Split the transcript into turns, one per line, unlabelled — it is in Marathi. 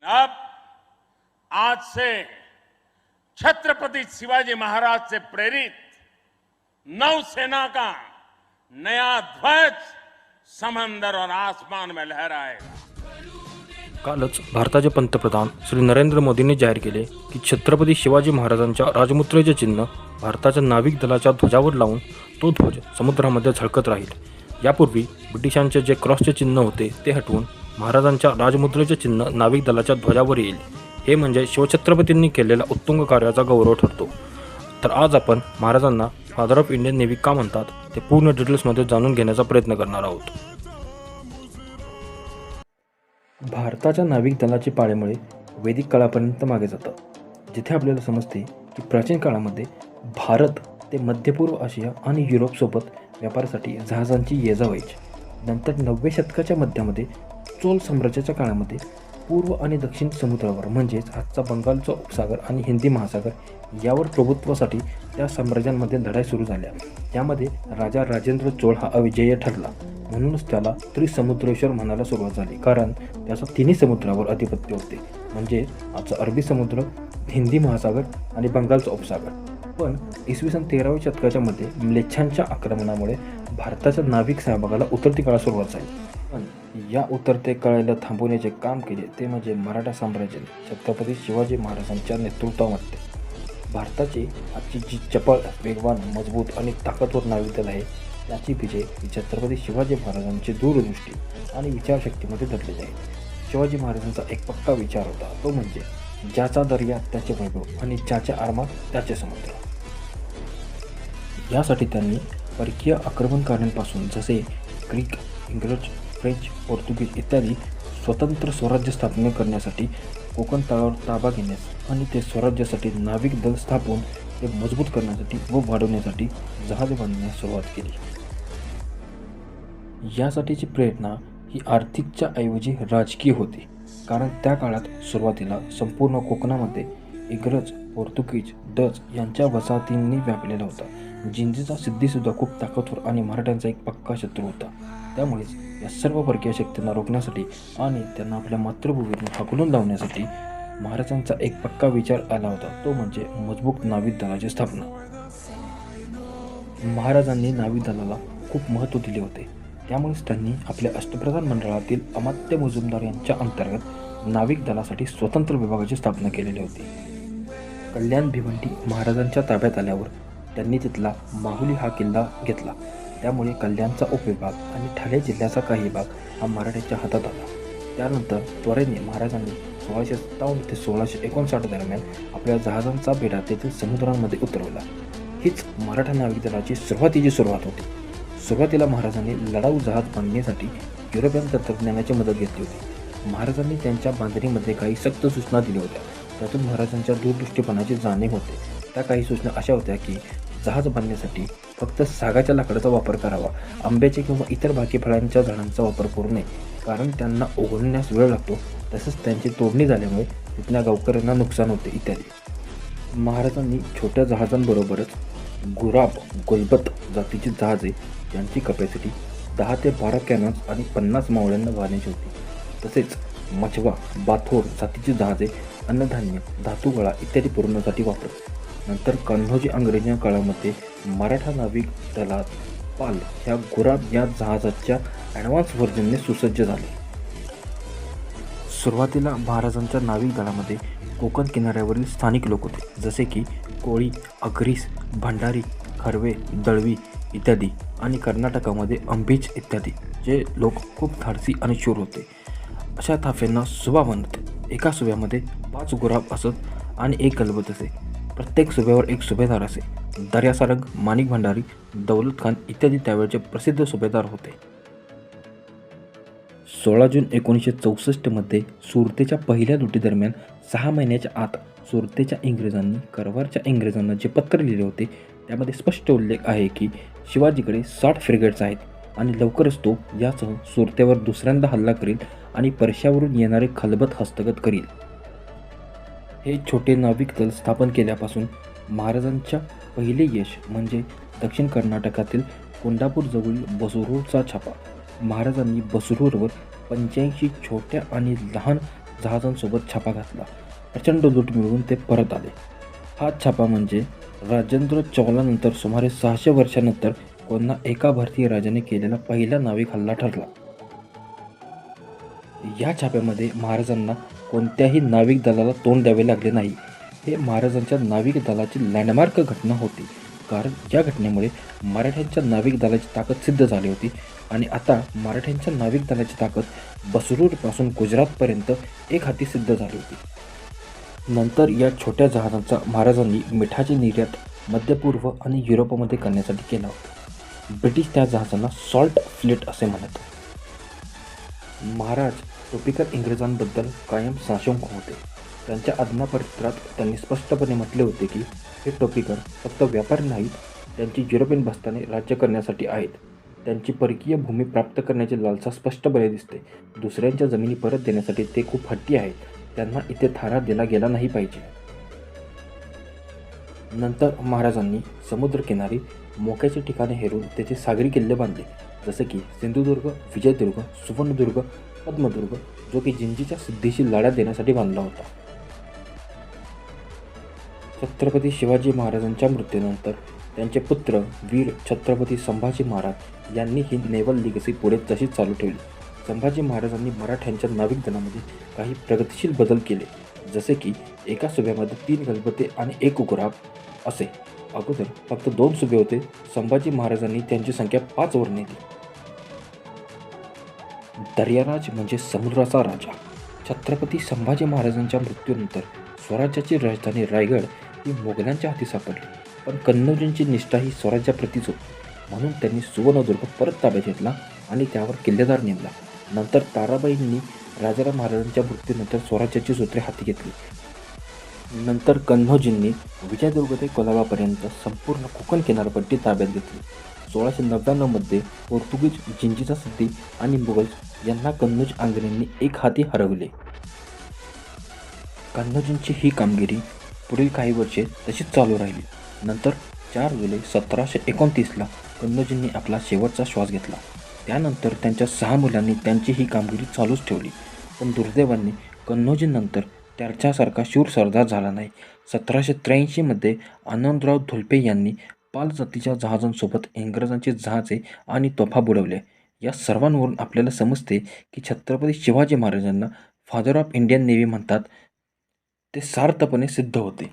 अब आज से छत्रपति शिवाजी महाराज से प्रेरित नौसेना का नया ध्वज समंदर और आसमान में लहराएगा।
कालच भारताचे पंतप्रधान श्री नरेंद्र मोदींनी जाहीर केले की छत्रपती शिवाजी महाराजांच्या राजमुद्रेचे चिन्ह भारताच्या नाविक दलाच्या ध्वजावर लावून तो ध्वज समुद्रामध्ये झळकत राहील। यापूर्वी ब्रिटिशांचे जे क्रॉसचे चिन्ह होते ते हटवून महाराजांच्या राजमुद्रेचे चिन्ह नाविक दलाच्या ध्वजावर येईल। हे म्हणजे शिवछत्रपतींनी केलेल्या उत्तुंग कार्याचा गौरव ठरतो। तर आज आपण महाराजांना फादर ऑफ इंडियन नेव्ही का म्हणतात ते पूर्ण डिटेल्समध्ये जाणून घेण्याचा प्रयत्न करणार आहोत। भारताच्या नाविक दलाची पाळेमुळे वैदिक काळापर्यंत मागे जातात, जिथे आपल्याला समजते की प्राचीन काळामध्ये भारत ते मध्यपूर्व आशिया आणि युरोपसोबत व्यापारासाठी जहाजांची ये-जा व्हायची। नंतर 90 शतकाच्या मध्यामध्ये चोल साम्राज्याच्या काळामध्ये पूर्व आणि दक्षिण समुद्रावर म्हणजेच आजचा बंगालचा उपसागर आणि हिंदी महासागर यावर प्रभुत्वासाठी त्या साम्राज्यांमध्ये लढाई सुरू झाल्या। त्यामध्ये राजा राजेंद्र चोळ हा अविजयी ठरला, म्हणूनच त्याला त्रिसमुद्रेश्वर म्हणायला सुरुवात झाली, कारण त्याचा तिन्ही समुद्रावर अधिपत्य होते, म्हणजे आजचा अरबी समुद्र, हिंदी महासागर आणि बंगालचा उपसागर। पण इसवी सन 13व्या शतकाच्या मध्ये म्लेच्छांच्या आक्रमणामुळे भारताच्या नाविक सहभागाला उतरती काळात सुरुवात झाली। पण या उतरते काळाला थांबवण्याचे काम केले ते म्हणजे मराठा साम्राज्याने छत्रपती शिवाजी महाराजांच्या नेतृत्वामध्ये। भारताची आजची जी चपळ, वेगवान, मजबूत आणि ताकदवर नाविक दल आहे त्याची विजय ही छत्रपती शिवाजी महाराजांची दूरदृष्टी आणि विचारशक्तीमध्ये दडले जाईल। शिवाजी महाराजांचा एक पक्का विचार होता, तो म्हणजे ज्याचा दर्या त्याचे वैभव आणि ज्याच्या आरमार त्याचे समुद्र। यासाठी त्यांनी परकीय आक्रमणकारांपासून जसे ग्रीक, इंग्रज, फ्रेंच, पोर्तुगीज इत्यादी स्वतंत्र स्वराज्य स्थापन करण्यासाठी कोकण तळावर ताबा घेण्यास आणि ते स्वराज्यासाठी नाविक दल स्थापन ते मजबूत करण्यासाठी व वाढवण्यासाठी जहाज बांधण्यास सुरुवात केली। यासाठीची प्रेरणा ही आर्थिकच्या ऐवजी राजकीय होती, कारण त्या काळात सुरुवातीला संपूर्ण कोकणामध्ये इंग्रज, पोर्तुगीज, डच यांच्या वसाहतींनी व्यापलेला होता। जिंजीचा सिद्धीसुद्धा खूप ताकदवर आणि मराठ्यांचा एक पक्का शत्रू होता। त्यामुळेच या सर्व परकीय शक्तींना रोखण्यासाठी आणि त्यांना आपल्या मातृभूमीतून हाकलून लावण्यासाठी महाराजांचा एक पक्का विचार आला होता, तो म्हणजे मजबूत नाविक दलाची स्थापना। महाराजांनी नाविक दलाला खूप महत्त्व दिले होते, त्यामुळेच त्यांनी आपल्या अष्टप्रधान मंडळातील अमात्य मुजुमदार यांच्या अंतर्गत नाविक दलासाठी स्वतंत्र विभागाची स्थापना केलेली होती। कल्याण भिवंडी महाराजांच्या ताब्यात आल्यावर त्यांनी तिथला माहुली हा किल्ला घेतला, त्यामुळे कल्याणचा उपविभाग आणि ठाणे जिल्ह्याचा काही भाग हा मराठ्यांच्या हातात आला। त्यानंतर त्वरेने महाराजांनी 1657 ते 1659 दरम्यान आपल्या जहाजांचा बेडा तेथील समुद्रांमध्ये उतरवला। हीच मराठा नाविक दलाची सुरुवात होती। सुरुवातीला महाराजांनी लढाऊ जहाज बांधण्यासाठी युरोपियन तंत्रज्ञानाची मदत घेतली होती। महाराजांनी त्यांच्या बांधणीमध्ये काही सक्त सूचना दिल्या होत्या, त्यातून महाराजांच्या दूरदृष्टीपणाची जाणीव होते। त्या काही सूचना अशा होत्या की जहाज बांधण्यासाठी फक्त सागाच्या लाकडाचा वापर करावा, आंब्याचे किंवा इतर बाकी फळांच्या झाडांचा वापर करू नये, कारण त्यांना उघडण्यास वेळ लागतो, तसेच त्यांची तोडणी झाल्यामुळे तिथल्या गावकऱ्यांना नुकसान होते इत्यादी। महाराजांनी छोट्या जहाजांबरोबरच गुराब, गुलबत जातीची जहाजे ज्यांची कपॅसिटी 10 ते 12 कॅनॉन्स आणि 50 मावळ्यांना वाहण्याची होती, तसेच मछवा, बाथोर जातीची जहाजे अन्नधान्य, धातुगोळा इत्यादी पुरवण्यासाठी वापरत। नंतर कन्नौजी अंग्रेजी काळामध्ये मराठा नाविक दलात पाल ह्या गुराब या जहाजाच्या ॲडव्हान्स व्हर्जनने सुसज्ज झाले। सुरुवातीला महाराजांच्या नाविक दलामध्ये कोकण किनाऱ्यावरील स्थानिक लोक होते, जसे की कोळी, अग्रीस, भंडारी, खरवे, दळवी इत्यादी, आणि कर्नाटकामध्ये अंबीज इत्यादी, जे लोक खूप धाडसी आणि शूर होते। अशा ताफ्यांना सुबा म्हणत। एका सुब्यामध्ये 5 गुराब असत आणि एक गलबत असे। प्रत्येक सुब्यावर एक सुभेदार असे। दर्यासारंग, माणिक भंडारी, दौलत खान इत्यादी त्यावेळचे प्रसिद्ध सुभेदार होते। 16 जून 1964 मध्ये सुरतेच्या पहिल्या लुटीदरम्यान 6 महिन्याच्या आत सुरतेच्या इंग्रजांनी कारवारच्या इंग्रजांना जे पत्र लिहिले होते त्यामध्ये स्पष्ट उल्लेख आहे की शिवाजीकडे 60 फ्रिगेट्स आहेत आणि लवकरच तो यासह सुरतेवर दुसऱ्यांदा हल्ला करील आणि पर्शियावरून येणारे खलबत हस्तगत करील। हे छोटे नाविक दल स्थापन केल्यापासून महाराजांच्या पहिले यश म्हणजे दक्षिण कर्नाटकातील कोंडापूर जवळील बसरूरचा छापा। महाराजांनी बसरूरवर 85 छोट्या आणि लहान जहाजांसोबत छापा घातला. प्रचंड लूट मिळवून ते परत आले. हा छापा म्हणजे राजेंद्र चोलानंतर सुमारे 600 वर्षानंतर कोणा एका भारतीय राजाने केलेला पहिला नाविक हल्ला ठरला. या छाप्यामध्ये महाराजांना कोणत्याही नाविक दलाला तोंड द्यावे लागले नाही. हे महाराजांच्या नाविक दलाची लँडमार्क घटना होती, कारण या घटनेमुळे मराठ्यांच्या नाविक दलाची ताकद सिद्ध झाली होती आणि आता मराठ्यांच्या नाविक दलाची ताकद बसरूरपासून गुजरातपर्यंत एक हाती सिद्ध झाली होती. नंतर या छोट्या जहाजांचा महाराजांनी मिठाची निर्यात मध्यपूर्व आणि युरोपमध्ये करण्यासाठी केला होता. ब्रिटिश त्या जहाजांना सॉल्ट फ्लीट असे म्हणत. महाराज टोपीकर इंग्रजांबद्दल कायम साशंक होते. त्यांच्या आज्ञापत्रात त्यांनी स्पष्टपणे म्हटले होते की हे टोपीकर फक्त व्यापारी नाहीत, त्यांची युरोपियन बस्ताने राज्य करण्यासाठी आहेत. त्यांची परकीय भूमी प्राप्त करण्याची लालसा स्पष्टपणे दिसते. दुसऱ्यांच्या जमिनी परत देण्यासाठी ते खूप हट्टी आहेत. त्यांना इथे थारा दिला गेला नाही पाहिजे. नंतर महाराजांनी समुद्रकिनारी मोक्याचे ठिकाणे हेरून त्याचे सागरी किल्ले बांधले, जसे की सिंधुदुर्ग, विजयदुर्ग, सुवर्णदुर्ग, पद्मदुर्ग, जो की जिंजीच्या सिद्धीशी लढा देण्यासाठी बांधला होता. छत्रपती शिवाजी महाराजांच्या मृत्यूनंतर त्यांचे पुत्र वीर छत्रपती संभाजी महाराज यांनी ही नेव्हल लिगसी पुढे तशीच चालू ठेवली. संभाजी महाराजांनी मराठ्यांच्या नाविक दलामध्ये काही प्रगतिशील बदल केले, जसे की एका सुभ्यामध्ये 3 गलबते आणि 1 उग्राप असे. अगोदर फक्त 2 सुभे होते. संभाजी महाराजांनी त्यांची संख्या 5 वर नेली. दर्याराज म्हणजे समुद्राचा राजा. छत्रपती संभाजी महाराजांच्या मृत्यूनंतर स्वराज्याची राजधानी रायगड ही मोगलांच्या हाती सापडली, पण कन्नौजींची निष्ठा ही स्वराज्याप्रतीच होती. म्हणून त्यांनी सुवर्णदुर्ग परत ताब्यात घेतला आणि त्यावर किल्लेदार नेमला. नंतर ताराबाईंनी राजाराम महाराजांच्या मृत्यूनंतर स्वराज्याची सूत्रे हाती घेतली. नंतर कन्नौजींनी विजयदुर्ग ते कोलाबापर्यंत संपूर्ण कोकण किनारपट्टी ताब्यात घेतली. 1699 मध्ये पोर्तुगीज जिंजीचा सिद्धी आणि मुघल यांना कन्नौज आंग्रेंनी एक हाती हरवले. कन्नौजींची ही कामगिरी पुढील काही वर्षे तशीच चालू राहिली. नंतर 4 जुलै 1729ला कन्नौजींनी आपला शेवटचा श्वास घेतला. त्यानंतर त्यांच्या 6 मुलांनी त्यांची ही कामगिरी चालूच ठेवली, पण दुर्दैवाने कन्नौजींनंतर त्याच्यासारखा शूर सरदार झाला नाही. 1783 मध्ये आनंदराव धुलपे यांनी पाल जातीच्या जहाजांसोबत इंग्रजांची जहाजे आणि तोफा बुडवल्या. या सर्वांवरून आपल्याला समजते की छत्रपती शिवाजी महाराजांना फादर ऑफ इंडियन नेव्ही म्हणतात ते सार्थपणे सिद्ध होते.